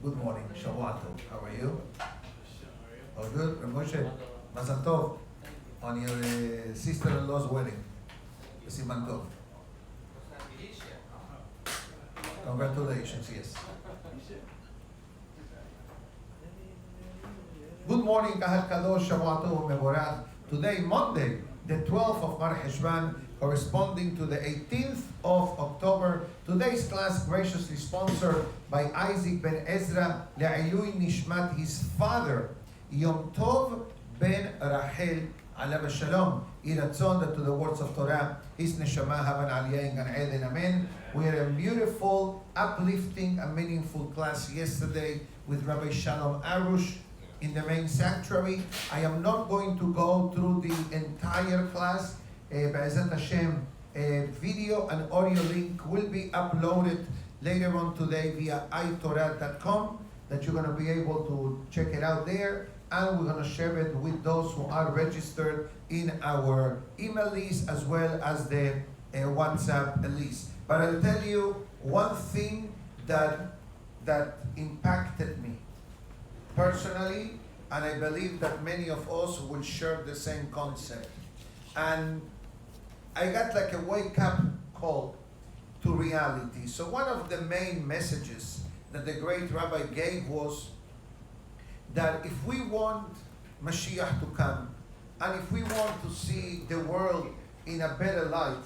Good morning, Shavua Tov. How are you? All good? Moshe, Mazal Tov on your sister-in-law's wedding. Siman Tov. Congratulations, yes. Good morning, Kahal Kadosh, Shavua Tov, Mevorach. Today, Monday, the 12th of Mar Heshvan, corresponding to the 18th of October. Today's class graciously sponsored by Isaac ben Ezra, Le'ilui Nishmat, his father, Yom Tov ben Rachel, Alav Shalom. Iratzon, that to the words of Torah, his neshama have an aliyah in Gan Eden, amen. We had a beautiful, uplifting, and meaningful class yesterday with Rabbi Shalom Arush in the main sanctuary. I am not going to go through the entire class. Be'ezat Hashem, video and audio link will be uploaded later on today via itorah.com, that you're going to be able to check it out there, and we're going to share it with those who are registered in our email list as well as the WhatsApp list. But I'll tell you one thing that impacted me personally, and I believe that many of us will share the same concept. And I got like a wake-up call to reality. So one of the main messages that the great rabbi gave was that if we want Mashiach to come, and if we want to see the world in a better light,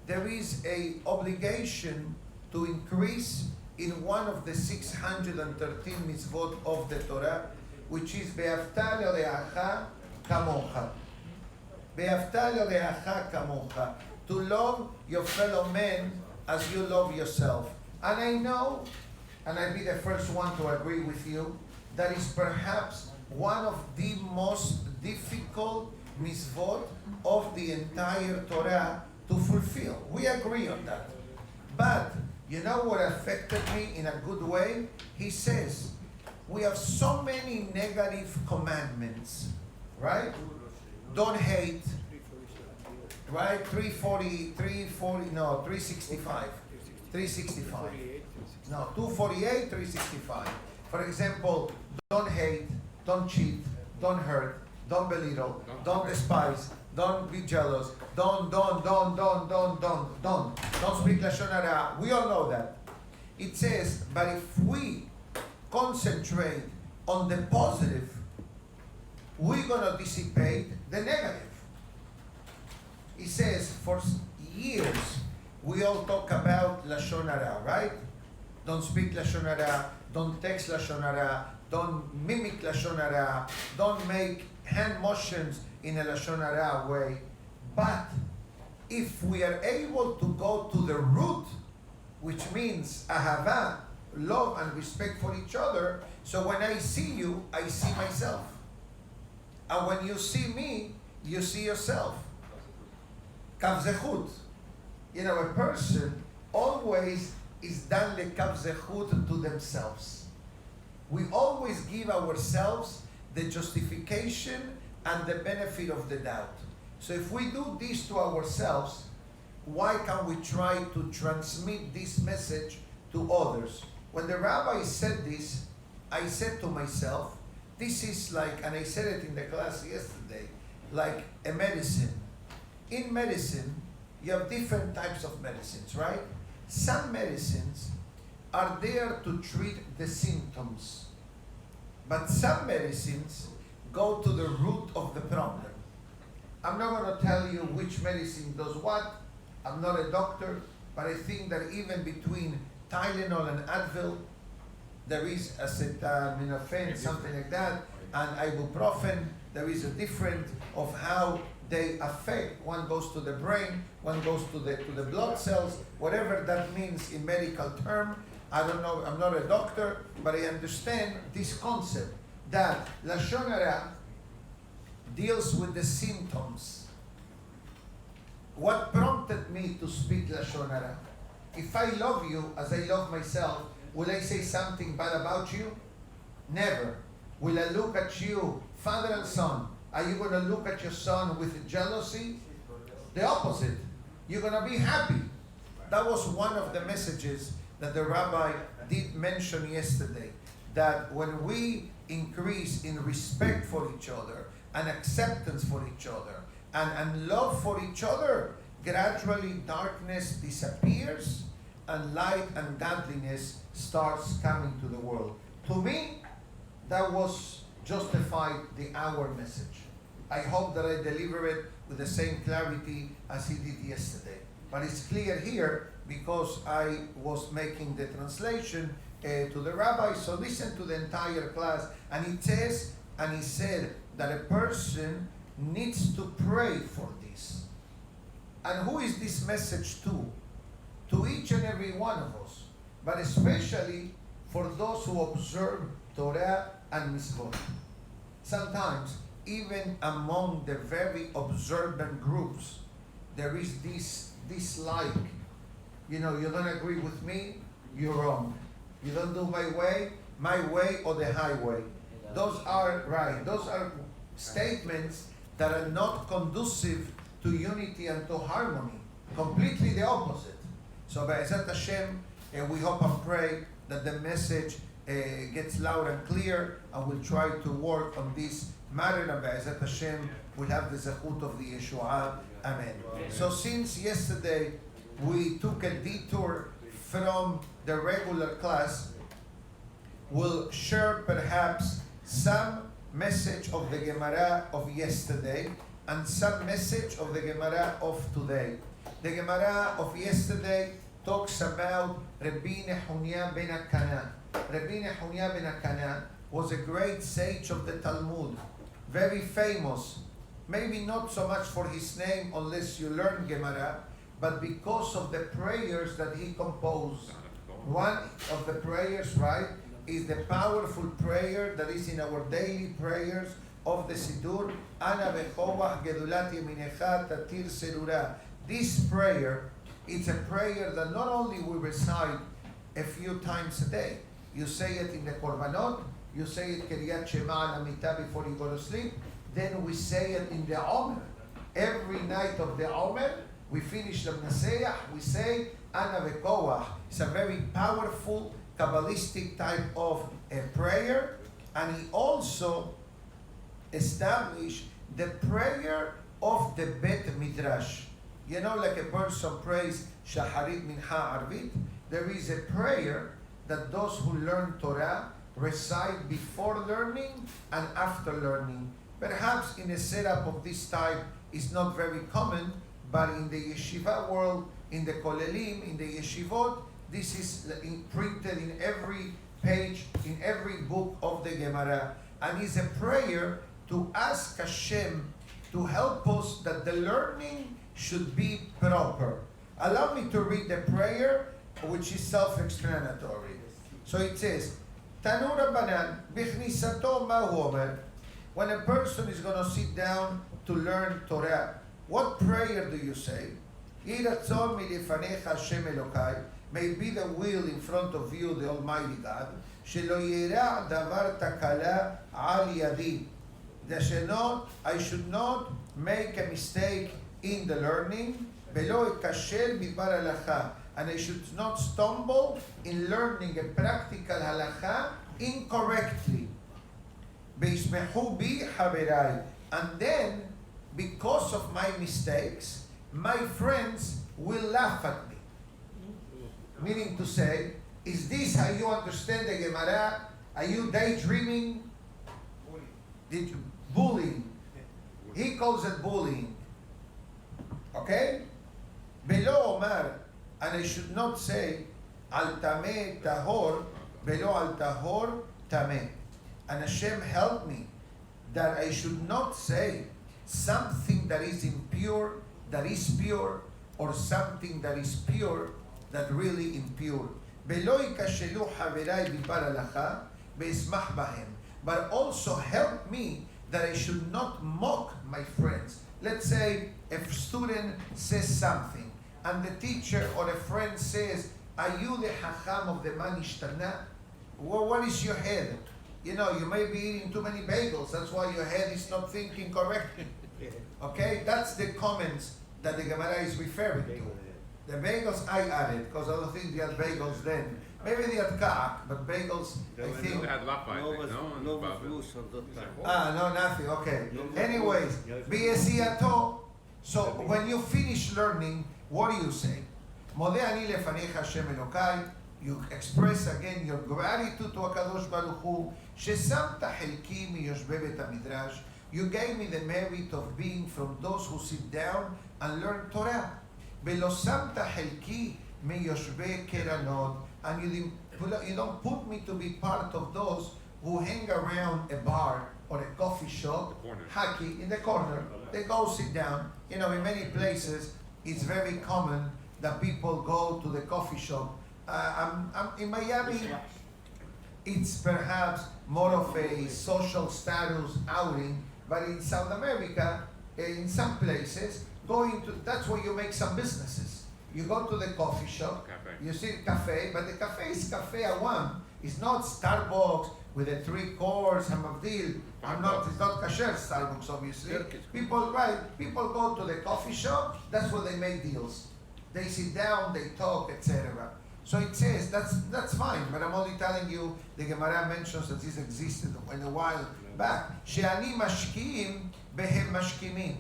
there is an obligation to increase in one of the 613 mitzvot of the Torah, which is Ve'afta l'reacha kamocha. Ve'afta l'reacha kamocha. To love your fellow man as you love yourself. And I know, and I'll be the first one to agree with you, that is perhaps one of the most difficult mitzvot of the entire Torah to fulfill. We agree on that. But you know what affected me in a good way? He says, we have so many negative commandments, right? Don't hate, right? 365. No, 248, 365. For example, don't hate, don't cheat, don't hurt, don't belittle, don't despise, don't be jealous, don't speak Lashon Hara. We all know that. It says, but if we concentrate on the positive, we're going to dissipate the negative. It says, for years, we all talk about Lashon Hara, right? Don't speak Lashon Hara, don't text Lashon Hara, don't mimic Lashon Hara, don't make hand motions in a Lashon Hara way. But if we are able to go to the root, which means ahava, love and respect for each other, so when I see you, I see myself. And when you see me, you see yourself. Kav zechut. You know, a person always is done le kav zechut to themselves. We always give ourselves the justification and the benefit of the doubt. So if we do this to ourselves, why can't we try to transmit this message to others? When the rabbi said this, I said to myself, this is like, and I said it in the class yesterday, like a medicine. In medicine, you have different types of medicines, right? Some medicines are there to treat the symptoms, but some medicines go to the root of the problem. I'm not going to tell you which medicine does what. I'm not a doctor, but I think that even between Tylenol and Advil, there is acetaminophen, something like that, and ibuprofen. There is a difference of how they affect. One goes to the brain, one goes to the blood cells, whatever that means in medical term. I don't know, I'm not a doctor, but I understand this concept that Lashon Hara deals with the symptoms. What prompted me to speak Lashon Hara? If I love you as I love myself, will I say something bad about you? Never. Will I look at you, father and son? Are you going to look at your son with jealousy? The opposite. You're going to be happy. That was one of the messages that the rabbi did mention yesterday. that when we increase in respect for each other and acceptance for each other and love for each other, gradually darkness disappears and light and godliness starts coming to the world. To me, that was justified the hour message. I hope that I deliver it with the same clarity as he did yesterday. But it's clear here because I was making the translation to the rabbi. So listen to the entire class. And it says, and he said that a person needs to pray for this. And who is this message to? To each and every one of us, but especially for those who observe Torah and mitzvot. Sometimes, even among the very observant groups, there is this dislike. You know, you don't agree with me, you're wrong. You don't do my way or the highway. Those are right. Those are statements that are not conducive to unity and to harmony. Completely the opposite. So, Be'ezat Hashem, we hope and pray that the message gets loud and clear, and we'll try to work on this matter. And Be'ezat Hashem, we'll have the zechut of the Yeshua. Amen. So, since yesterday we took a detour from the regular class, we'll share perhaps some message of the Gemara of yesterday and some message of the Gemara of today. The Gemara of yesterday talks about Rabbi Nehunya ben Akana. Rabbi Nehunya ben Akana was a great sage of the Talmud, very famous. Maybe not so much for his name unless you learn Gemara, but because of the prayers that he composed. One of the prayers, right, is the powerful prayer that is in our daily prayers of the Siddur, Ana Bechovah Gedulat Yeminecha Tatir Serura. This prayer, it's a prayer that not only we recite a few times a day. You say it in the Korbanot, you say it Kiryat Shema and Amitabh before you go to sleep, then we say it in the Omer. Every night of the Omer, we finish the Mnaseach, we say Ana Bekovah. It's a very powerful Kabbalistic type of a prayer, and he also established the prayer of the Beth Midrash. You know, like a person prays Shaharit Mincha Arvit, there is a prayer that those who learn Torah recite before learning and after learning. Perhaps in a setup of this type is not very common, but in the yeshiva world, in the kolelim, in the yeshivot, this is printed in every page, in every book of the Gemara. And it's a prayer to ask Hashem to help us that the learning should be proper. Allow me to read the prayer, which is self-explanatory. So it says, Tanu Rabbanan, bichnisato ma'hu omer. When a person is going to sit down to learn Torah, what prayer do you say? Yhi ratzon milifanecha Hashem Elokai. May be the will in front of you, the Almighty God. Shelo yera davar takala al yadi. I should not make a mistake in the learning. Velo ekashel mibar halacha. And I should not stumble in learning a practical halacha incorrectly. Beismehu bi haverai. And then, because of my mistakes, my friends will laugh at me. Meaning to say, is this how you understand the Gemara? Are you daydreaming? Bullying. He calls it bullying. Okay? Belo Omar, and I should not say, Al Tameh Tahor, Belo Al Tahor Tameh. And Hashem help me that I should not say something that is impure, that is pure, or something that is pure, that really impure. But also help me that I should not mock my friends. Let's say a student says something, and the teacher or a friend says, are you the hacham of the man ishtana? Well, what is your head? You know, you may be eating too many bagels. That's why your head is not thinking correctly. Okay? That's the comments that the Gemara is referring to. The bagels I added, because I don't think they had bagels then. Maybe they had ka'ak, but bagels, I think. They had lapa, I think, no? No fruits of that time. No, nothing, okay. No, Anyways, yes. Biesiato. So when you finish learning, what do you say? Modeh ani lefanecha Hashem Elokai. You express again your gratitude to HaKadosh Baruch Hu. Shesamta chelki miyoshbei bet HaMidrash. You gave me the merit of being from those who sit down and learn Torah. Velo samta chelki miyoshbei keranot. And you don't put me to be part of those who hang around a bar or a coffee shop, haki, in the corner. They go sit down. You know, in many places, it's very common that people go to the coffee shop. In Miami, it's perhaps more of a social status outing, but in South America, in some places, that's where you make some businesses. You go to the coffee shop, you see cafe, but the cafe is cafe awam. It's not Starbucks with a 3-course hamavdil. It's not kasher Starbucks, obviously. People go to the coffee shop, that's where they make deals. They sit down, they talk, etc. So it says, that's fine, but I'm only telling you, the Gemara mentions that this existed in a while back. She'ani mashkiim behem mashkimim.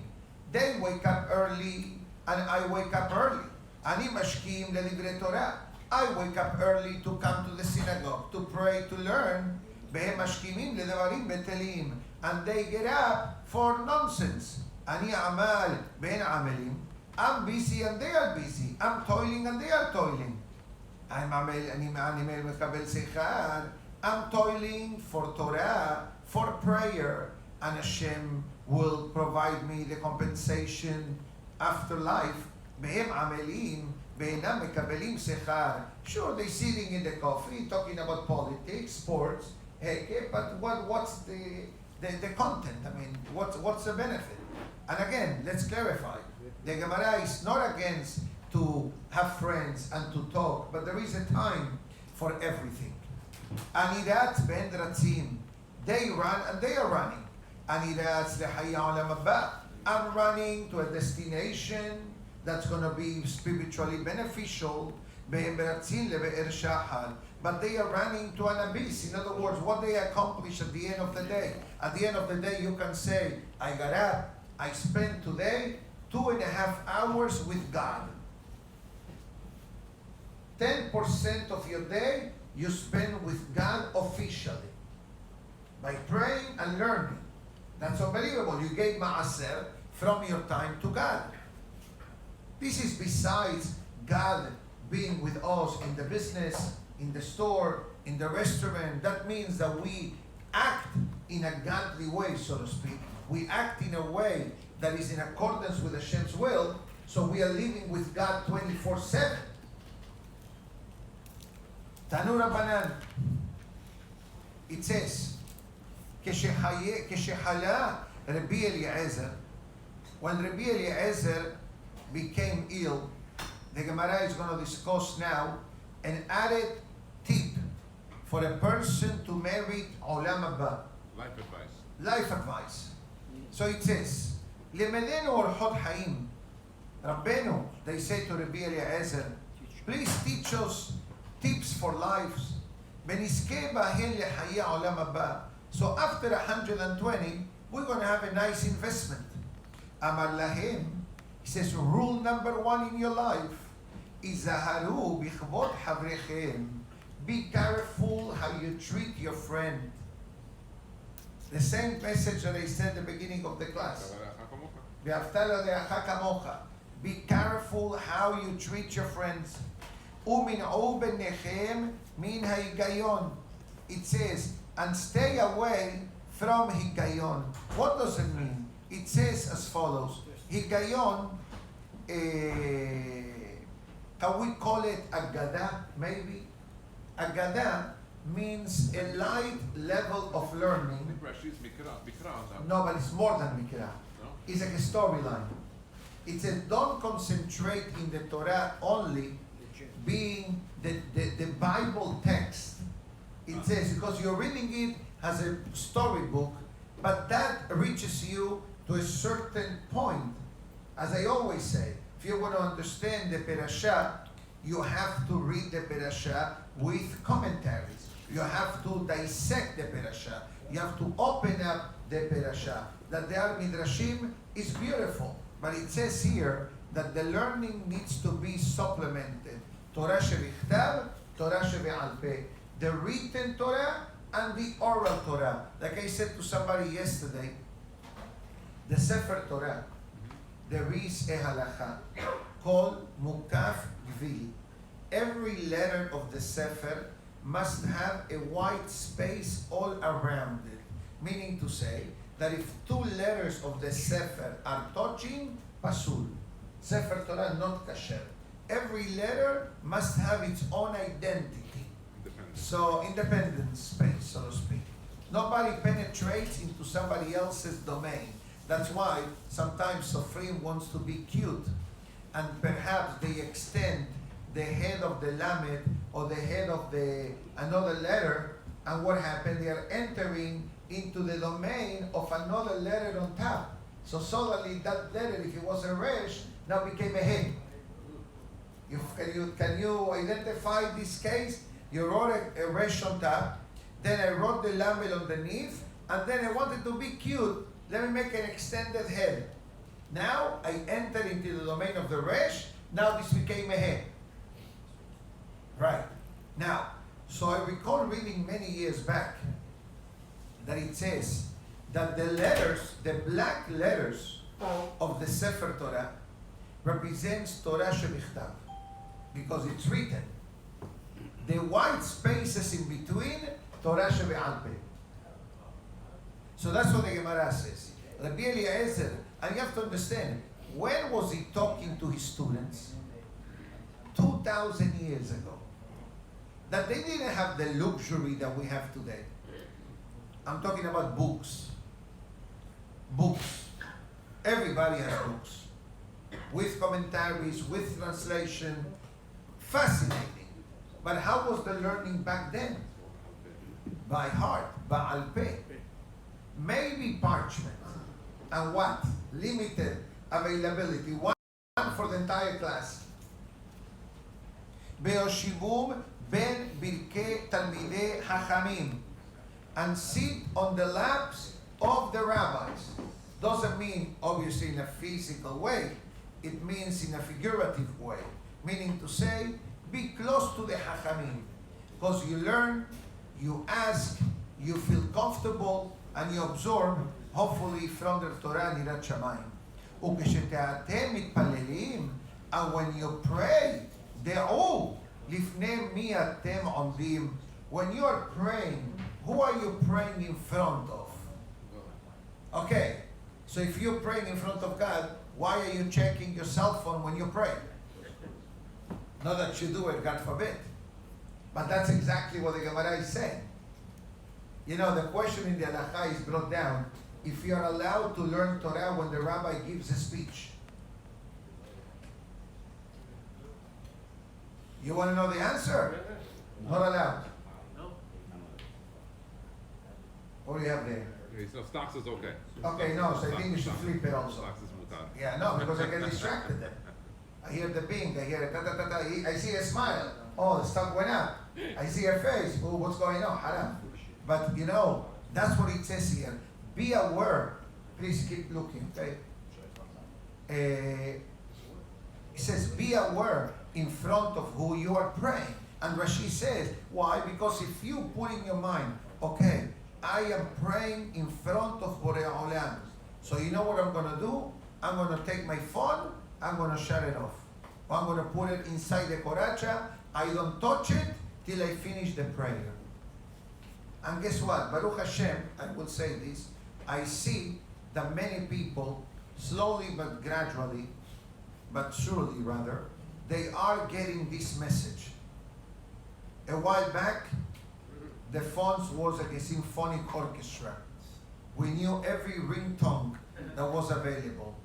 They wake up early, and I wake up early. Ani mashkiim lelivre Torah. I wake up early to come to the synagogue, to pray, to learn. Behem mashkimim ledevarim betelim. And they get up for nonsense. Ani amal behem amelim. I'm busy and they are busy. I'm toiling and they are toiling. I'm toiling for Torah, for prayer, and Hashem will provide me the compensation after life. Sure, they're sitting in the coffee, talking about politics, sports, but what's the content? I mean, what's the benefit? And again, let's clarify. The Gemara is not against to have friends and to talk, but there is a time for everything. Anirat ben ratzim. They run and they are running. Anirat lehaya olam haba. I'm running to a destination that's going to be spiritually beneficial. Behem ratzim lebe'er shahar. But they are running to an abyss. In other words, what they accomplish at the end of the day. At the end of the day, you can say, I got up, I spent today 2.5 hours with God. 10% of your day you spend with God officially by praying and learning. That's unbelievable. You gave ma'aser from your time to God. This is besides God being with us in the business, in the store, in the restaurant. That means that we act in a godly way, so to speak. We act in a way that is in accordance with Hashem's will, so we are living with God 24/7. Tanu Rabbanan, it says, Keshehala Rabbi Eliezer, when Rabbi Eliezer became ill, the Gemara is going to discuss now an added tip for a person to merit Olam Haba. Life advice. Life advice. So it says, Lemedenu orchot haim. Rabbenu, they say to Rabbi Eliezer, please teach us tips for lives. Benizke bahen lehaya olam haba. So after 120, we're going to have a nice investment. Amar lahem, he says, rule number 1 in your life is zaharu bichvot havrechem. Be careful how you treat your friend. The same message that I said at the beginning of the class. Ve'aftala le'acha kamocha. Be careful how you treat your friends. Umin'u benechem min ha'igayon. It says, and stay away from higayon. What does it mean? It says as follows. Higayon, can we call it agada, maybe? Agada means a light level of learning. No, but it's more than mikra. No? It's like a storyline. It says, don't concentrate in the Torah only being the Bible text. It says, because you're reading it as a storybook, but that reaches you to a certain point. As I always say, if you want to understand the parasha, you have to read the parasha with commentaries. You have to dissect the parasha. You have to open up the parasha. That there are midrashim is beautiful, but it says here that the learning needs to be supplemented. Torah shebichtav, Torah shebe'al peh. The written Torah and the oral Torah. Like I said to somebody yesterday, the Sefer Torah, there is a halacha called mukaf gvili. Every letter of the Sefer must have a white space all around it. Meaning to say that if two letters of the Sefer are touching, pasul. Sefer Torah not kasher. Every letter must have its own identity. So independent space, so to speak. Nobody penetrates into somebody else's domain. That's why sometimes Sofrim wants to be cute, and perhaps they extend the head of the lamed or the head of the another letter, and what happened? They are entering into the domain of another letter on top. So suddenly that letter, if it was a resh, now became a head. Can you identify this case? You wrote a resh on top, then I wrote the lamed underneath, and then I wanted to be cute. Let me make an extended head. Now I enter into the domain of the resh. Now this became a head. Right. Now, so I recall reading many years back that it says that the letters, the black letters of the Sefer Torah represents Torah shebichtav because it's written. The white spaces in between, Torah shebe'al peh. So that's what the Gemara says. Rabbi Eliezer, and you have to understand, when was he talking to his students? 2,000 years ago. That they didn't have the luxury that we have today. I'm talking about books. Books. Everybody has books. With commentaries, with translation. Fascinating. But how was the learning back then? By heart, ba'al peh. Maybe parchment. And what? Limited availability. One for the entire class. Be'oshibum ben birkei talmidei hachamim. And sit on the laps of the rabbis. Doesn't mean, obviously, in a physical way. It means in a figurative way. Meaning to say, be close to the hachamim. Because you learn, you ask, you feel comfortable, and you absorb, hopefully, from the Torah and Yirat Shamayim. וכשאתם מתפללים, and when you pray, דעו לפני מי אתם עומדים. When you are praying, who are you praying in front of? Okay, so if you're praying in front of God, why are you checking your cell phone when you pray? Not that you do it, God forbid. But that's exactly what the Gemara is saying. You know, the question in the halakha is brought down, if you are allowed to learn Torah when the rabbi gives a speech. You want to know the answer? Not allowed. No. What do you have there? Okay, so stocks is okay. Okay, no, so I think you should flip it also. Stocks is mutar. Yeah, no, because I get distracted then. I hear the bing, I hear it, ta ta ta ta. I see a smile. Oh, the stock went up. I see a face. Oh, what's going on? Haram. But you know, that's what it says here. Be aware. Please keep looking, okay? It says, be aware in front of who you are praying. And Rashi says, why? Because if you put in your mind, okay, I am praying in front of Borei Olam. So you know what I'm going to do? I'm going to take my phone, I'm going to shut it off. Or I'm going to put it inside the koracha. I don't touch it till I finish the prayer. And guess what? Baruch Hashem, I will say this, I see that many people, slowly but gradually, but surely rather, they are getting this message. A while back, the phones was like a symphonic orchestra. We knew every ringtone that was available.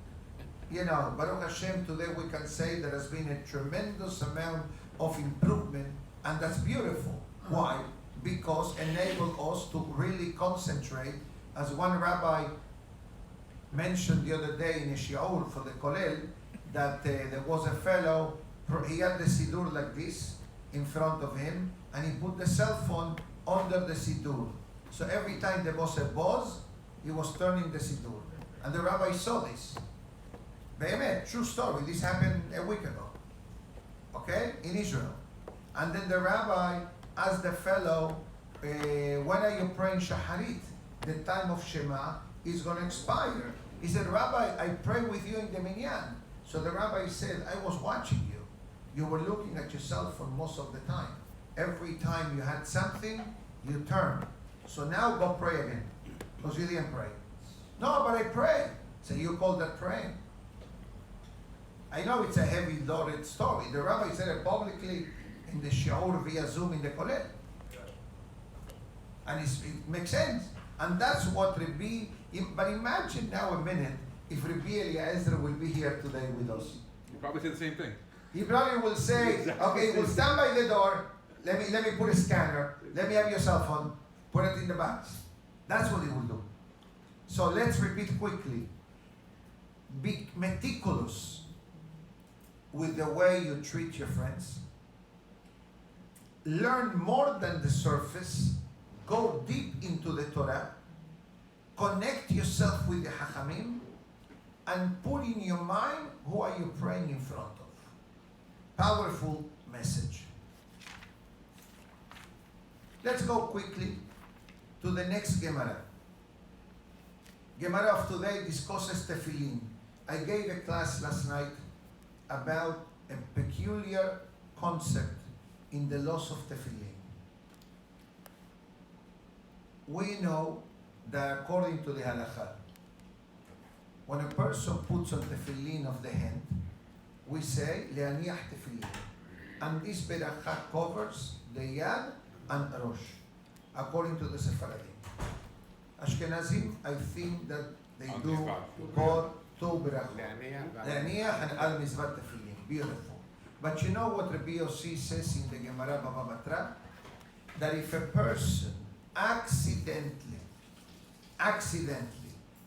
You know, Baruch Hashem, today we can say there has been a tremendous amount of improvement, and that's beautiful. Why? Because enabled us to really concentrate. As one rabbi mentioned the other day in a shiur for the Kolel, that there was a fellow, he had the siddur like this in front of him, and he put the cell phone under the siddur. So every time the boss said buzz, he was turning the siddur. And the rabbi saw this. Be'emet, true story. This happened a week ago. Okay? In Israel. And then the rabbi asked the fellow, when are you praying Shaharit? The time of Shema is going to expire. He said, Rabbi, I pray with you in the minyan. So the rabbi said, I was watching you. You were looking at your cell phone most of the time. Every time you had something, you turned. So now go pray again. Because you didn't pray. No, but I prayed. So you call that praying? I know it's a heavy loaded story. The rabbi said it publicly in the shiur via Zoom in the kollel. And it makes sense. And that's what Rabbi, but imagine now a minute if Rabbi Eliezer will be here today with us. You probably say the same thing. He probably will say, okay, we'll stand by the door, let me put a scanner, let me have your cell phone, put it in the box. That's what he will do. So let's repeat quickly. Be meticulous with the way you treat your friends. Learn more than the surface. Go deep into the Torah. Connect yourself with the Hachamim. And put in your mind, who are you praying in front of? Powerful message. Let's go quickly to the next Gemara. Gemara of today discusses Tefilin. I gave a class last night about a peculiar concept in the loss of Tefillin. We know that according to the halakha, when a person puts on Tefillin of the hand, we say, Le'aniach Tefillin. And this beracha covers the yad and rosh, according to the Sephardim. Ashkenazim, I think that they do for two berachot. Le'aniach and al mizvat Tefillin. Beautiful. But you know what Rabbi Yossi says in the Gemara Bava Batra? That if a person accidentally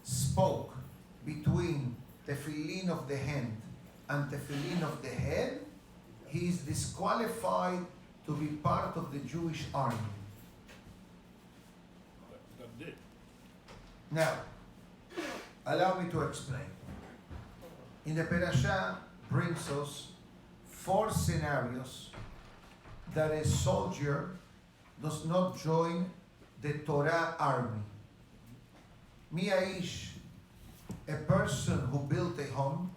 spoke between Tefillin of the hand and Tefillin of the head, he is disqualified to be part of the Jewish army. Now, allow me to explain. In the Perashah brings us 4 scenarios that a soldier does not join the Torah army. Mi'aish, a person who built a home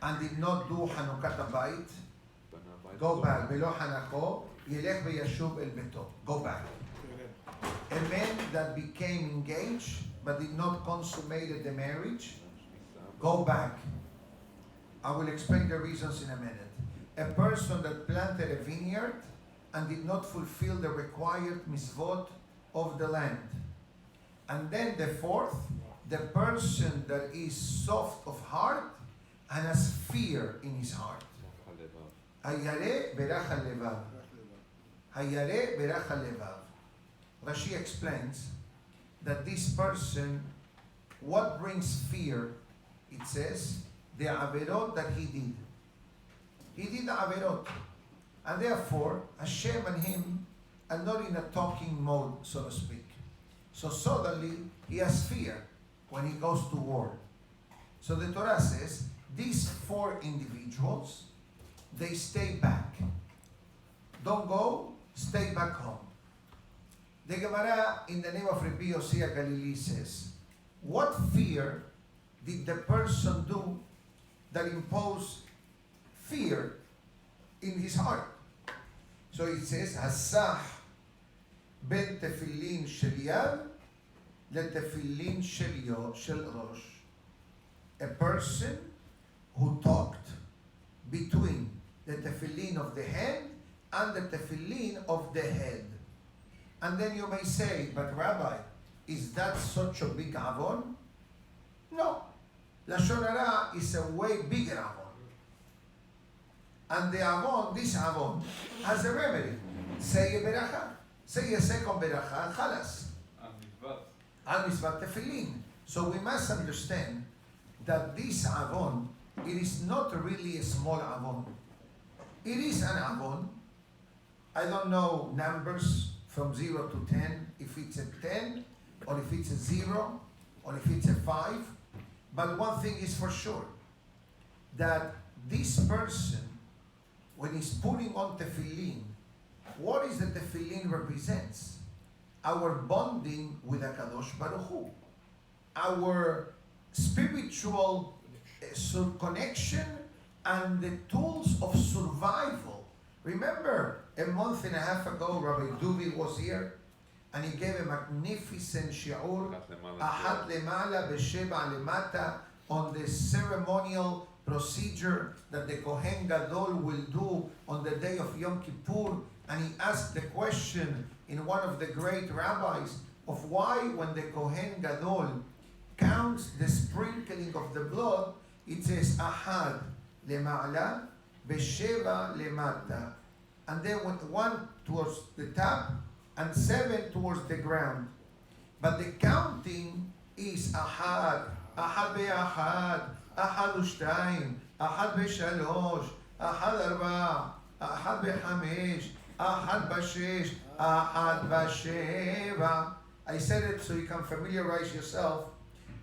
and did not do Hanukat Bayit, go back. Velo Hanacho, Yelech v'yashub el beto. Go back. A man that became engaged but did not consummate the marriage, go back. I will explain the reasons in a minute. A person that planted a vineyard and did not fulfill the required mitzvot of the land. And then the 4th, the person that is soft of heart and has fear in his heart. Hayare berach levav. Hayare berach levav. Rashi explains that this person, what brings fear, it says, the averot that he did. He did the averot. And therefore, Hashem and him are not in a talking mode, so to speak. So suddenly, he has fear when he goes to war. So the Torah says, these 4 individuals, they stay back. Don't go, stay back home. The Gemara, in the name of Rabbi Yosef Galimidi, says, what fear did the person do that imposed fear in his heart? So it says, Hasah ben tefillin shel yad le tefillin shel rosh. A person who talked between the tefillin of the hand and the tefillin of the head. And then you may say, but Rabbi, is that such a big avon? No. Lashon hara is a way bigger avon. And the avon, this avon, has a remedy. Say a beracha. Say a second beracha, chalas. Al mizvat tefillin. So we must understand that this avon, it is not really a small avon. It is an avon I don't know numbers from 0 to 10, if it's a 10, or if it's a 0, or if it's a 5. But one thing is for sure, that this person, when he's putting on tefillin, what is the tefillin represents? Our bonding with HaKadosh Baruch Hu. Our spiritual connection and the tools of survival. Remember, a month and a half ago, Rabbi Duvi was here, and he gave a magnificent shi'ur, Ahat Lemala Besheba Lemata, on the ceremonial procedure that the Kohen Gadol will do on the day of Yom Kippur. And he asked the question in one of the great rabbis of why, when the Kohen Gadol counts the sprinkling of the blood, it says Ahad Lema'ala Besheva Lemata, and then one towards the top and 7 towards the ground. But the counting is Ahad, Ahad Be'ahad, Ahad U'shtayim, Ahad Be'shalosh, Ahad Arba, Ahad Be'chamesh, Ahad B'shesh, Ahad B'sheva. I said it so you can familiarize yourself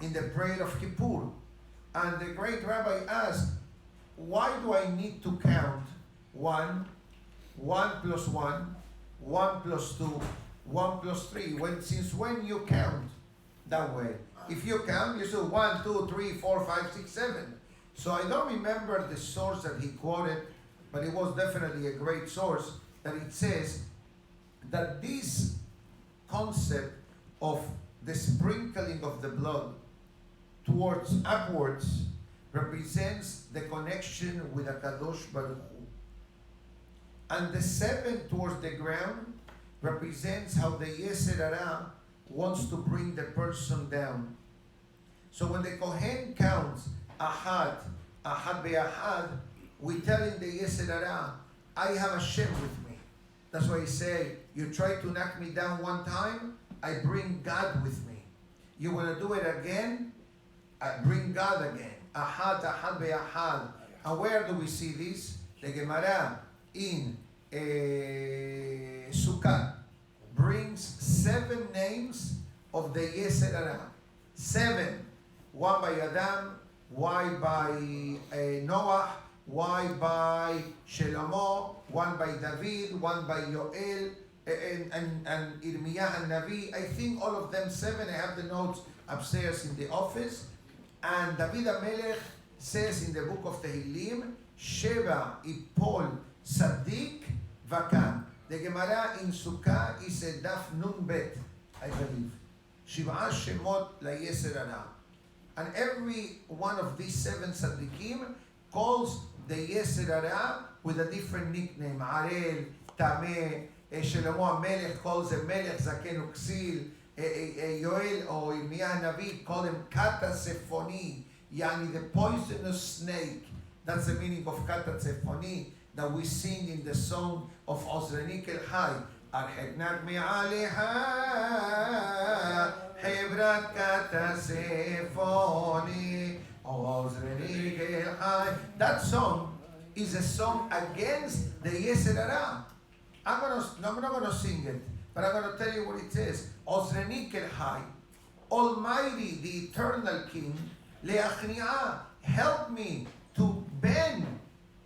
in the prayer of Kippur. And the great rabbi asked, why do I need to count 1, 1 plus 1, 1 plus 2, 1 plus 3? Since when you count that way? If you count, you say 1, 2, 3, 4, 5, 6, 7. So I don't remember the source that he quoted, but it was definitely a great source, that it says that this concept of the sprinkling of the blood towards upwards represents the connection with HaKadosh Baruch Hu. And the 7 towards the ground represents how the Yetzer Hara wants to bring the person down. So when the Kohen counts Ahad, Ahad Be'ahad, we tell him the Yetzer Hara, I have Hashem with me. That's why he say, you try to knock me down one time, I bring God with me. You want to do it again, I bring God again. Ahad, Ahad Be'ahad. And where do we see this? The Gemara in Sukkah brings 7 names of the Yetzer Hara. 7. One by Adam, one by Noah, one by Shlomo, one by David, one by Yoel, and Irmiyah and Navi. I think all of them 7. I have the notes upstairs in the office. And David HaMelech says in the book of Tehillim, Sheva Ipol Sadik Vakam. The Gemara in Sukkah is a Daf Nun Bet, I believe. Shiv'a Shemot La Yetzer Hara. And every one of these 7 Tzaddikim calls the Yetzer Hara with a different nickname. Arel, Tameh, Shlomo HaMelech calls him Melech Zaken Uksil. Yoel or Irmiyah Navi call him Kata Sefoni, yani the poisonous snake. That's the meaning of Kata Sefoni that we sing in the song of Ozrenik El Hai. Arheknak me'aleha Hebrat Kata Sefoni Ozrenik El Hai. That song is a song against the Yetzer Hara. I'm not going to sing it, but I'm going to tell you what it says. Ozrenik El Hai, Almighty, the Eternal King, Le'achni'ah, help me to bend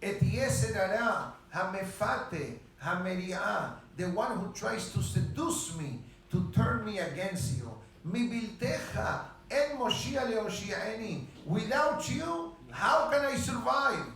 et Yetzer Hara, Hamefate, Hameri'ah, the one who tries to seduce me, to turn me against you. Mibiltecha, En Moshia Le'oshi'eni. Without you, how can I survive?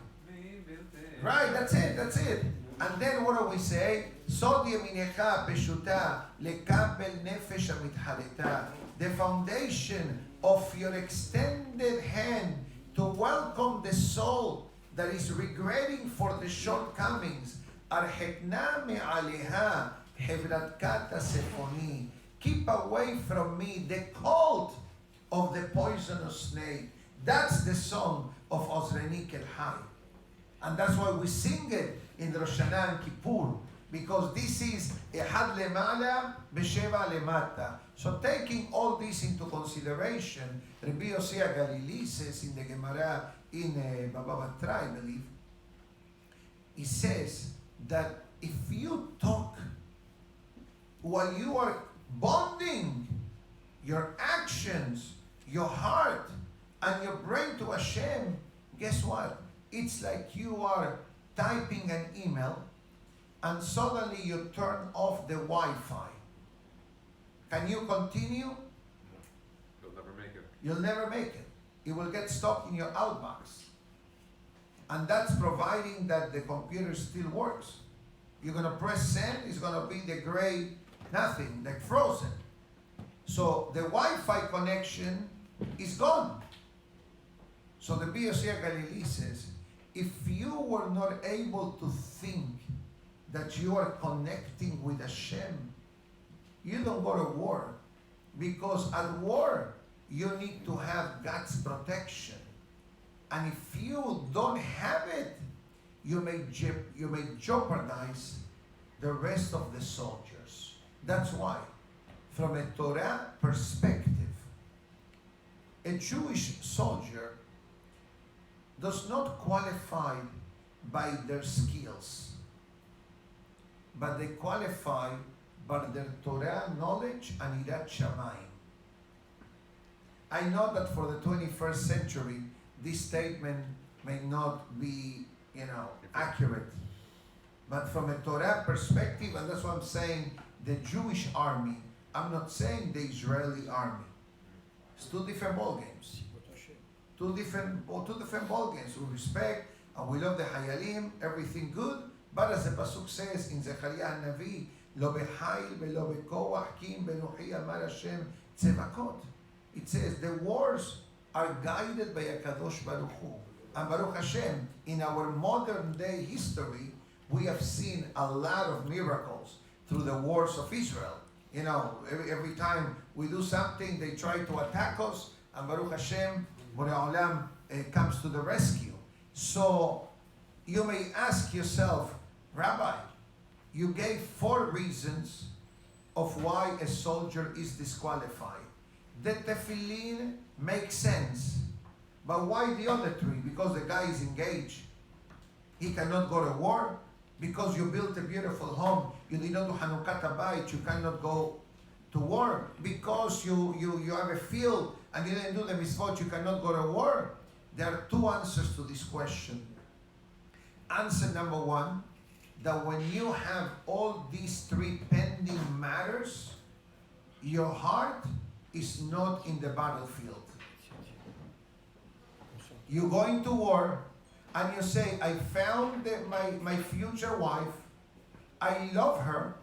Right, that's it. And then what do we say? Sod yeminecha peshuta lekabel nefesh amithaleta. The foundation of your extended hand to welcome the soul that is regretting for the shortcomings. Arhekna me'aleha hebrat kata sefoni. Keep away from me the cult of the poisonous snake. That's the song of Ozrenik El Hai. And that's why we sing it in Rosh Hashanah and Kippur, because this is Ehad Lemala Besheva Lemata. So taking all this into consideration, Rabbi Yosef Galimidi says in the Gemara in Baba Batra, I believe, he says that if you talk while you are bonding your actions, your heart, and your brain to Hashem, guess what? It's like you are typing an email and suddenly you turn off the Wi-Fi. Can you continue? You'll never make it. You'll never make it. It will get stuck in your outbox. And that's providing that the computer still works. You're going to press send, it's going to be the gray nothing, like frozen. So the Wi-Fi connection is gone. So the Rabbi Yosef Galimidi says, if you were not able to think that you are connecting with Hashem, you don't go to war. Because at war, you need to have God's protection. And if you don't have it, you may jeopardize the rest of the soldiers. That's why, from a Torah perspective, a Jewish soldier does not qualify by their skills, but they qualify by their Torah knowledge and Irat Shamayim. I know that for the 21st century, this statement may not be, accurate. But from a Torah perspective, and that's what I'm saying, the Jewish army, I'm not saying the Israeli army. It's two different ball games. Two different ball games. We respect and we love the Hayalim, everything good. But as the Pasuk says in Zechariah Navi, Lo b'chayil v'lo b'koach kim b'nuchi amar Hashem tzevakot. It says the wars are guided by a Kadosh Baruch Hu. And Baruch Hashem, in our modern day history, we have seen a lot of miracles through the wars of Israel. Every time we do something, they try to attack us, and Baruch Hashem, Borei Olam comes to the rescue. So you may ask yourself, Rabbi, you gave 4 reasons of why a soldier is disqualified. The Tefilin makes sense. But why the other 3? Because the guy is engaged. He cannot go to war. Because you built a beautiful home. You did not do Hanukkah Tabayit. You cannot go to war. Because you have a field and you didn't do the mitzvot. You cannot go to war. There are 2 answers to this question. Answer number 1, that when you have all these 3 pending matters, your heart is not in the battlefield. You go into war and you say, I found my future wife, I love her,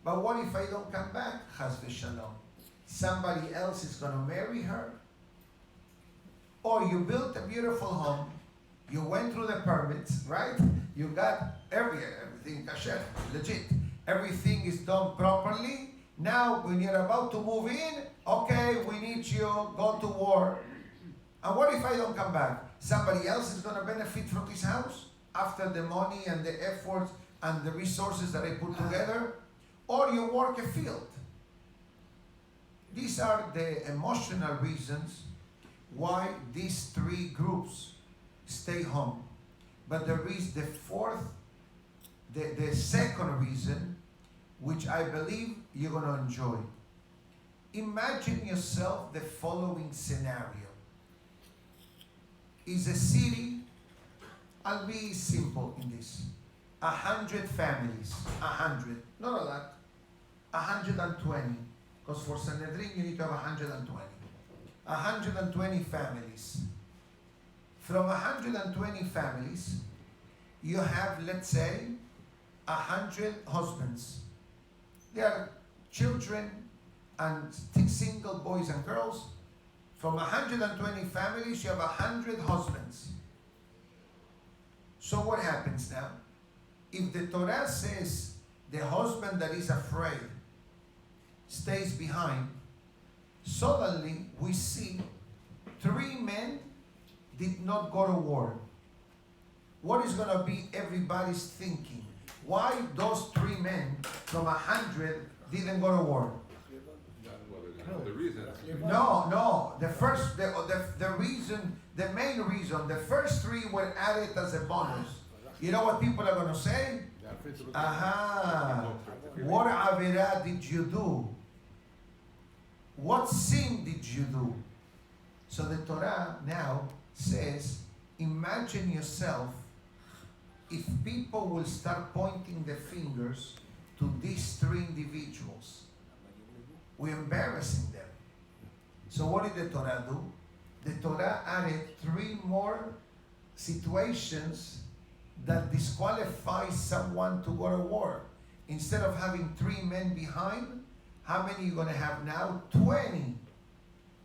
but what if I don't come back? Chas v'shalom. Somebody else is going to marry her? Or you built a beautiful home, you went through the permits, right? You got everything kasher, legit. Everything is done properly. Now, when you're about to move in, okay, we need you, go to war. And what if I don't come back? Somebody else is going to benefit from this house after the money and the efforts and the resources that I put together? Or you work a field. These are the emotional reasons why these 3 groups stay home. But there is the 4th, the second reason, which I believe you're going to enjoy. Imagine yourself the following scenario. Is a city, I'll be simple in this, 100 families, 100, not a lot, 120, because for Sanhedrin you need to have 120. 120 families. From 120 families, you have, let's say, 100 husbands. They are children and single boys and girls. From 120 families, you have 100 husbands. So what happens now? If the Torah says the husband that is afraid stays behind, suddenly we see 3 men did not go to war. What is going to be everybody's thinking? Why those 3 men from 100 didn't go to war? The reason. No. The reason, the main reason, the first 3 were added as a bonus. You know what people are going to say? Aha! What avera did you do? What sin did you do? So the Torah now says, imagine yourself if people will start pointing their fingers to these three individuals. We're embarrassing them. So what did the Torah do? The Torah added three more situations that disqualify someone to go to war. Instead of having 3 men behind, how many are you going to have now? 20.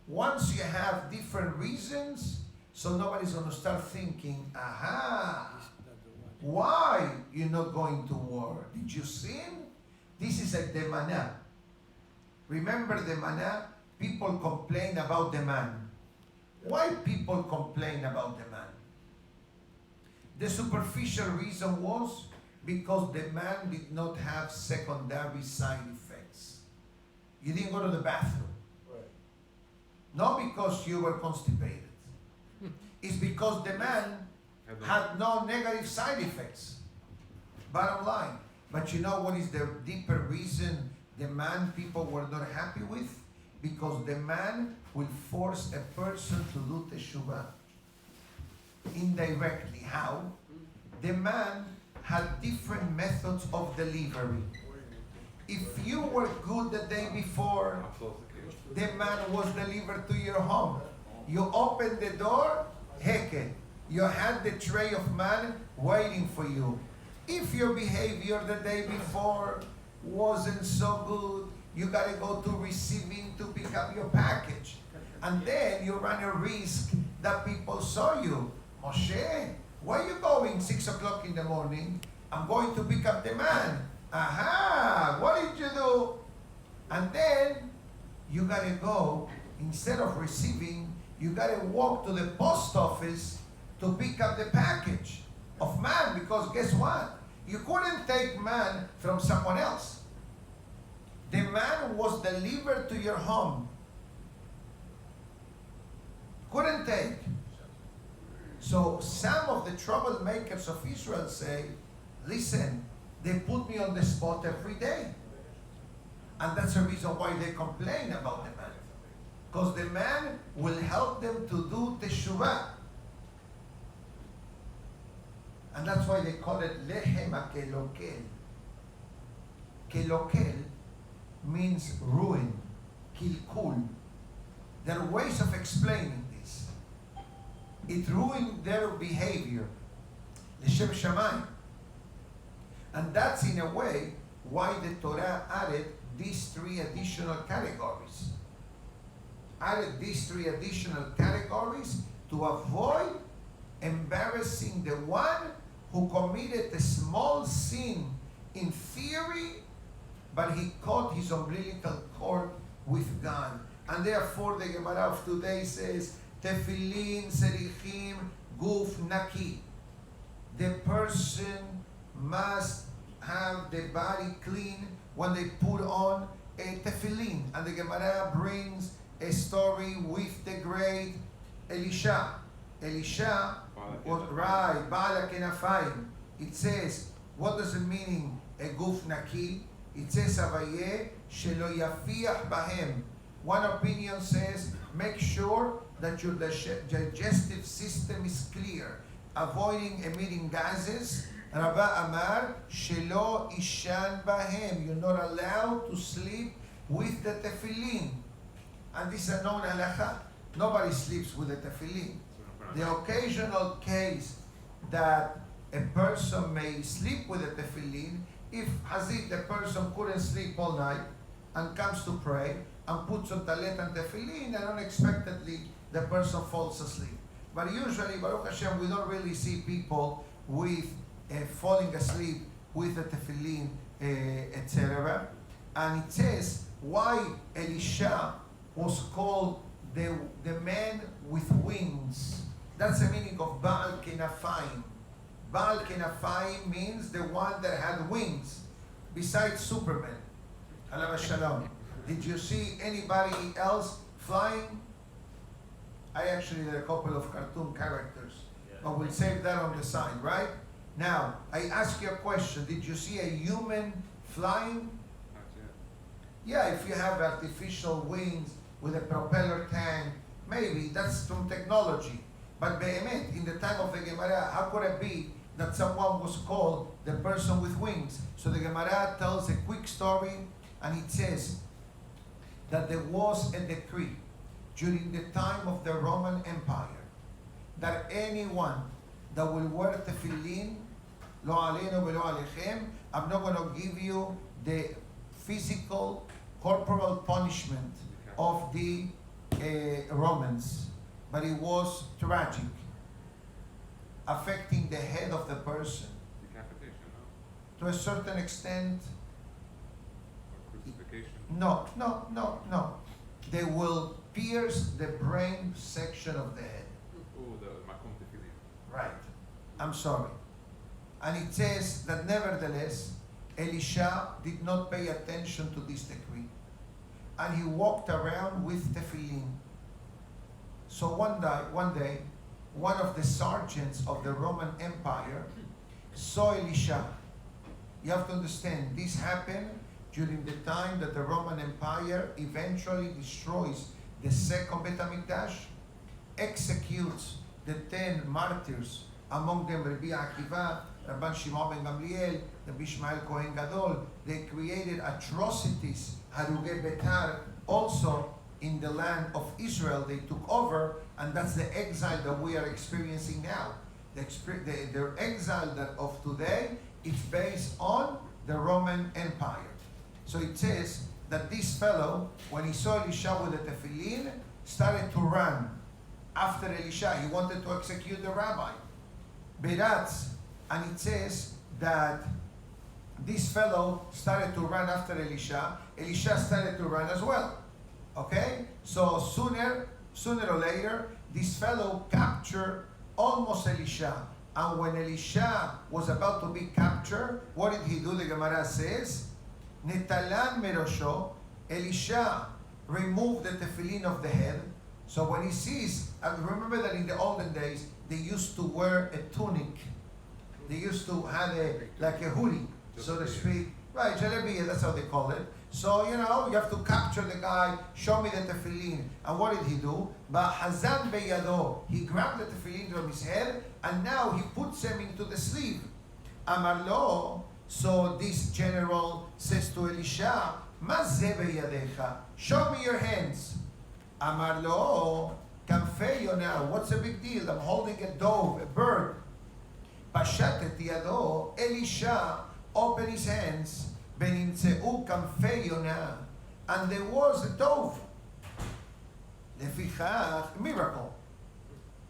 Once you have different reasons, so nobody's going to start thinking, aha, why you're not going to war? Did you sin? This is like the manna. Remember the manna? People complain about the man. Why people complain about the man? The superficial reason was because the man did not have secondary side effects. You didn't go to the bathroom. Right. Not because you were constipated. It's because the man had no negative side effects. Bottom line. But you know what is the deeper reason the man people were not happy with? Because the man will force a person to do teshuvah. Indirectly. How? The man had different methods of delivery. If you were good the day before, the man was delivered to your home. You opened the door, heke. You had the tray of man waiting for you. If your behavior the day before wasn't so good, you got to go to receiving to pick up your package. And then you run a risk that people saw you. Moshe, where are you going 6 o'clock in the morning? I'm going to pick up the man. Aha, what did you do? And then you got to go, instead of receiving, you got to walk to the post office to pick up the package of man, because guess what? You couldn't take man from someone else. The man was delivered to your home. Couldn't take. So some of the troublemakers of Israel say, listen, they put me on the spot every day. And that's the reason why they complain about the man. Because the man will help them to do teshuvah. And that's why they call it lechem kelokel. Kelokel means ruin, kilkul. There are ways of explaining this. It ruined their behavior. L'shem shamayim. And that's in a way why the Torah added these 3 additional categories. Added these 3 additional categories to avoid embarrassing the one who committed a small sin in theory, but he caught his umbilical cord with God. And therefore the Gemara of today says, Tefilin serichim guf naki. The person must have the body clean when they put on a tefillin. And the Gemara brings a story with the great Elisha. Elisha was right, Bala kenafayim. It says, what does it mean, a guf naki? It says, Avaye shelo yafiach bahem. One opinion says, make sure that your digestive system is clear, avoiding emitting gases. Rabba Amar, shelo ishan bahem. You're not allowed to sleep with the tefillin. And this is a known halacha. Nobody sleeps with the tefillin. The occasional case that a person may sleep with the tefillin, if Hazid, the person couldn't sleep all night and comes to pray and puts on talet and tefillin, and unexpectedly the person falls asleep. But usually, Baruch Hashem, we don't really see people with falling asleep with the tefillin, etc. And it says why Elisha was called the man with wings. That's the meaning of Baal Kenafayim. Baal Kenafayim means the one that had wings, besides Superman. Alav Shalom. Did you see anybody else flying? I actually did a couple of cartoon characters, but we'll save that on the side, right? Now, I ask you a question. Did you see a human flying? Not yet. Yeah, if you have artificial wings with a propeller tank, maybe that's from technology. But be'emet, in the time of the Gemara, how could it be that someone was called the person with wings? So the Gemara tells a quick story, and it says that there was a decree during the time of the Roman Empire that anyone that will wear tefillin, lo aleinu velo alechem, I'm not going to give you the physical, corporal punishment of the Romans, but it was tragic, affecting the head of the person. Decapitation, To a certain extent, no? Or crucifixion. no. They will pierce the brain section of the head. Oh, the makom tefillin. Right. I'm sorry. And it says that nevertheless, Elisha did not pay attention to this decree. And he walked around with tefillin. So one day, one of the sergeants of the Roman Empire saw Elisha. You have to understand, this happened during the time that the Roman Empire eventually destroys the second Bet HaMikdash, executes the 10 martyrs, among them Rabbi Akiva, Rabban Shimon ben Gamliel, Rabbi Ishmael Kohen Gadol. They created atrocities, Haruge Betar, also in the land of Israel. They took over, and that's the exile that we are experiencing now. The exile that of today is based on the Roman Empire. So it says that this fellow, when he saw Elisha with the tefillin, started to run after Elisha. He wanted to execute the rabbi. Beratz, and it says that this fellow started to run after Elisha. Elisha started to run as well. Okay? So sooner or later, this fellow captured almost Elisha. And when Elisha was about to be captured, what did he do? The Gemara says, Netalan merosho, Elisha removed the tefillin of the head. So when he sees, and remember that in the olden days, they used to wear a tunic. They used to have like a hoodie, so to speak. Right, jalebiya, that's how they call it. So, you have to capture the guy, show me the tefillin. And what did he do? Hazan beyado, he grabbed the tefillin from his head, and now he puts them into the sleeve. Amar lo, so this general says to Elisha, Ma ze beyadecha, show me your hands. Amar lo, kamfeyo now, what's the big deal? I'm holding a dove, a bird. Pashatet yado, Elisha opened his hands, Benintzeu kamfei Yonah, and there was a dove. Lefichach, miracle.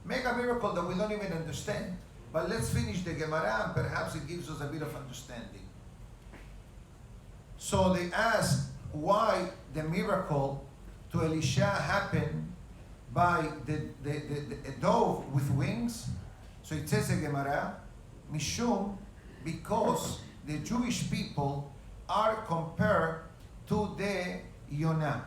Mega miracle that we don't even understand. But let's finish the Gemara, and perhaps it gives us a bit of understanding. So they asked why the miracle to Elisha happened by a dove with wings. So it says in Gemara, Mishum, because the Jewish people are compared to the Yonah.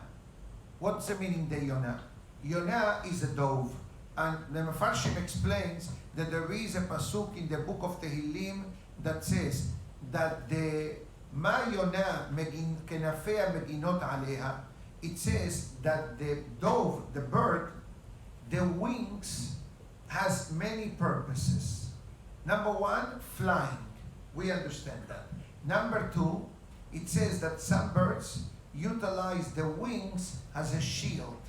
What's the meaning the Yonah? Yonah is a dove. And the Mefarshim explains that there is a pasuk in the book of Tehillim that says that the Ma Yonah kenafea meginot aleha. It says that the dove, the bird, the wings has many purposes. Number one, flying. We understand that. Number two, it says that some birds utilize the wings as a shield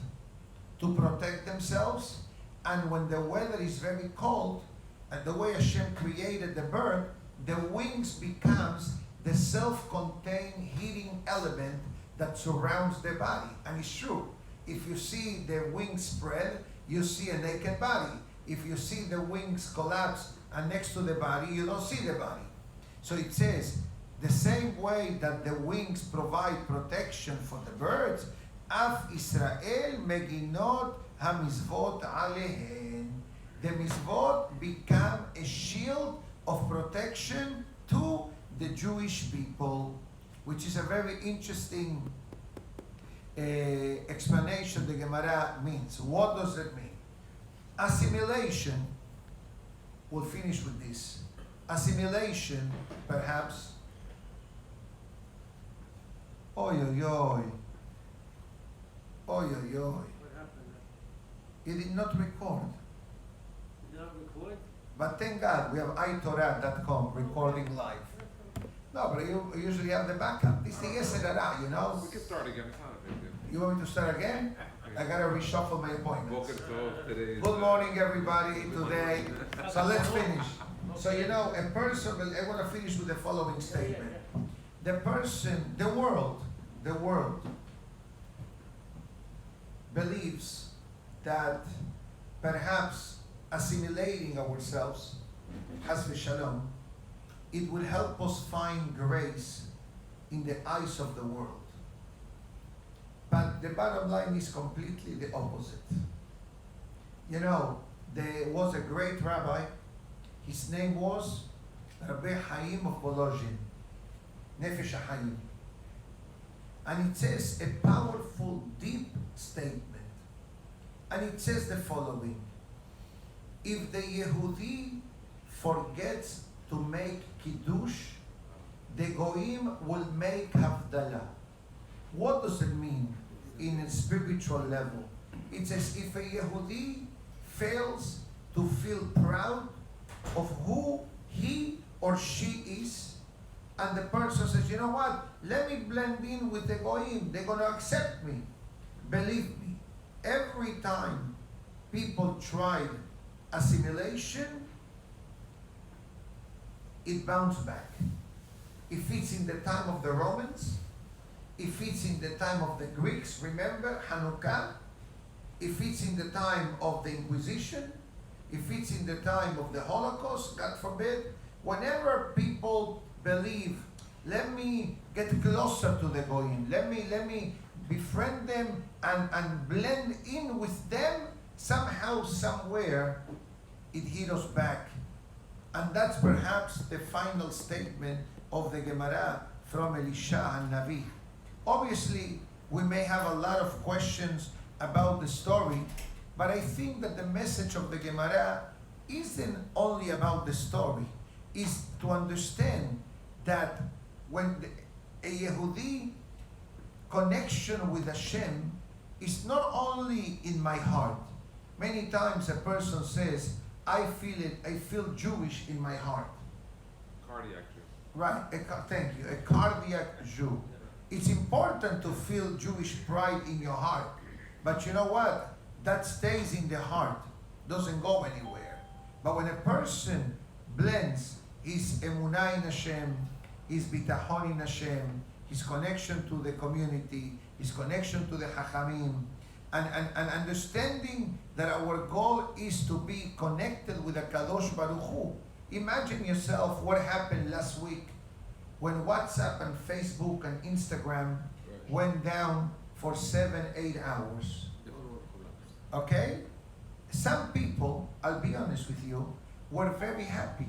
to protect themselves. And when the weather is very cold, and the way Hashem created the bird, the wings becomes the self-contained heating element that surrounds the body. And it's true. If you see the wings spread, you see a naked body. If you see the wings collapse and next to the body, you don't see the body. So it says, the same way that the wings provide protection for the birds, Af Israel meginot hamizvot alehen. The mizvot become a shield of protection to the Jewish people, which is a very interesting explanation the Gemara means. What does it mean? Assimilation, we'll finish with this. assimilation, perhaps. Oy, oy, oy. Oy, oy, oy. What happened? It did not record. Did not record? But thank God we have iTorah.com recording live. No, but you usually have the backup. This thing is out, you know? We can start again. It's not a big deal. You want me to start again? I gotta reshuffle my appointments. Boker Tov, today is, Good morning, everybody, today. So let's finish. So, you know, a person, I want to finish with the following statement. The person, the world believes that perhaps assimilating ourselves, has v'shalom, it will help us find grace in the eyes of the world. But the bottom line is completely the opposite. You know, there was a great rabbi, his name was Rabbi Chaim of Volozhin, Nefesh HaChaim. And it says a powerful, deep statement. And it says the following: if the Yehudi forgets to make Kiddush, the Goyim will make Havdalah. What does it mean in a spiritual level? It says if a Yehudi fails to feel proud of who he or she is, and the person says, you know what, let me blend in with the Goyim, they're going to accept me. Believe me, every time people tried assimilation, it bounced back. If it's in the time of the Romans, if it's in the time of the Greeks, remember Hanukkah, if it's in the time of the Inquisition, if it's in the time of the Holocaust, God forbid, whenever people believe, let me get closer to the Goyim, let me befriend them and blend in with them, somehow, somewhere, it hit us back. And that's perhaps the final statement of the Gemara from Elisha and Navi. Obviously, we may have a lot of questions about the story, but I think that the message of the Gemara isn't only about the story, is to understand that when a Yehudi connection with Hashem is not only in my heart. Many times a person says, I feel Jewish in my heart. cardiac Jew. Right, thank you, a cardiac Jew. It's important to feel Jewish pride in your heart. But you know what? That stays in the heart, doesn't go anywhere. But when a person blends his emunah in Hashem, his bitachon in Hashem, his connection to the community, his connection to the Chachamim, and understanding that our goal is to be connected with the Kadosh Baruch Hu. Imagine yourself what happened last week when WhatsApp and Facebook and Instagram went down for 7-8 hours. Okay? Some people, I'll be honest with you, were very happy.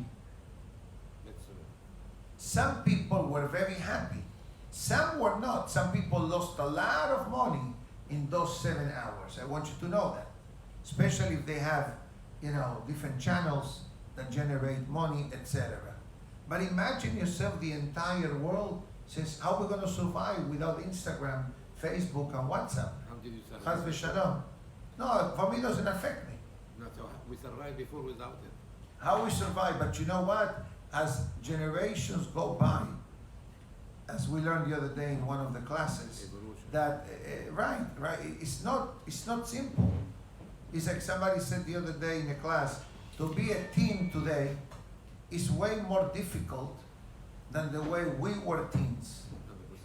Some people were very happy. Some were not. Some people lost a lot of money in those 7 hours. I want you to know that. Especially if they have, different channels that generate money, etc. But imagine yourself, the entire world says, how are we going to survive without Instagram, Facebook, and WhatsApp? How did you survive? Chas v'shalom. No, for me it doesn't affect me. No, so we survived before without it. How we survive, but you know what? As generations go by, as we learned the other day in one of the classes, Evolution. that right, it's not simple. It's like somebody said the other day in a class, to be a teen today is way more difficult than the way we were teens. 100%.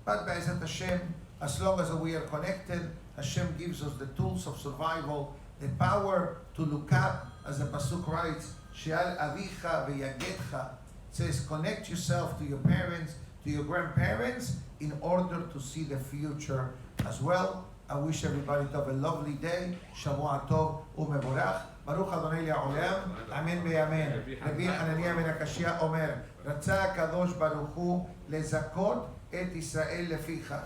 But Be'ezat Hashem, as long as we are connected, Hashem gives us the tools of survival, the power to look up, as the Pasuk writes, She'al avicha v'yagetcha, says connect yourself to your parents, to your grandparents, in order to see the future as well. I wish everybody to have a lovely day. Shavua tov u'mevorach. Baruch Adonai Le'olam. Amen ve'amen. Rabbi Hananiah ben Akashia omer, רצה הקדוש ברוך הוא לזכות את ישראל לפיכך.